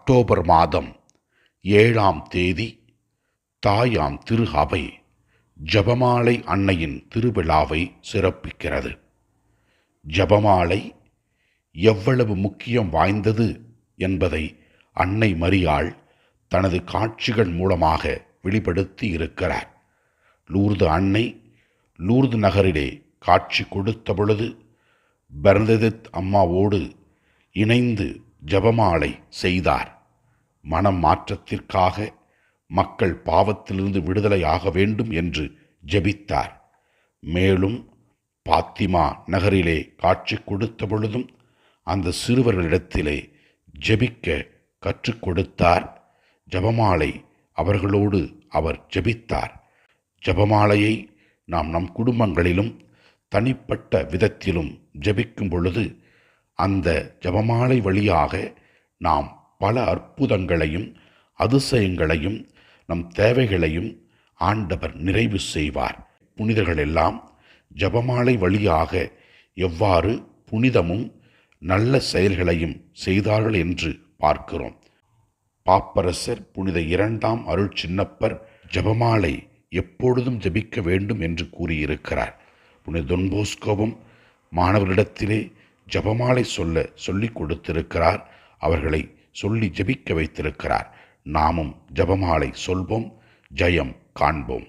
October மாதம் 7ஆம் தேதி தாயாம் திரு அவை ஜபமாலை அன்னையின் திருவிழாவை சிறப்பிக்கிறது. ஜபமாலை எவ்வளவு முக்கியம் வாய்ந்தது என்பதை அன்னை மரியாள் தனது காட்சிகள் மூலமாக வெளிப்படுத்தி இருக்கிறார். லூர்து அன்னை லூர்து நகரிலே காட்சி கொடுத்த பொழுது பெர்னதெத் அம்மாவோடு இணைந்து ஜபமாலை செய்தார். மனம் மாற்றத்திற்காக மக்கள் பாவத்திலிருந்து விடுதலையாக வேண்டும் என்று ஜெபித்தார். மேலும் பாத்திமா நகரிலே காட்சி கொடுத்த பொழுதும் அந்த சிறுவர்களிடத்திலே ஜெபிக்க கற்றுக் கொடுத்தார். ஜபமாலை அவர்களோடு அவர் ஜெபித்தார். ஜபமாலையை நாம் நம் குடும்பங்களிலும் தனிப்பட்ட விதத்திலும் ஜெபிக்கும் பொழுது அந்த ஜபமாலை வழியாக நாம் பல அற்புதங்களையும் அதிசயங்களையும் நம் தேவைகளையும் ஆண்டவர் நிறைவு செய்வார். புனிதர்கள் எல்லாம் ஜபமாலை வழியாக எவ்வாறு புனிதமும் நல்ல செயல்களையும் செய்தார்கள் என்று பார்க்கிறோம். பாப்பரசர் புனித 2ஆம் அருள் சின்னப்பர் ஜபமாலை எப்பொழுதும் ஜபிக்க வேண்டும் என்று கூறியிருக்கிறார். புனித தொன் போஸ்கோவும் மாணவர்களிடத்திலே ஜபமாலை சொல்லிக் கொடுத்திருக்கிறார். அவர்களை சொல்லி ஜபிக்க வைத்திருக்கிறார். நாமும் ஜபமாலை சொல்வோம், ஜெயம் காண்போம்.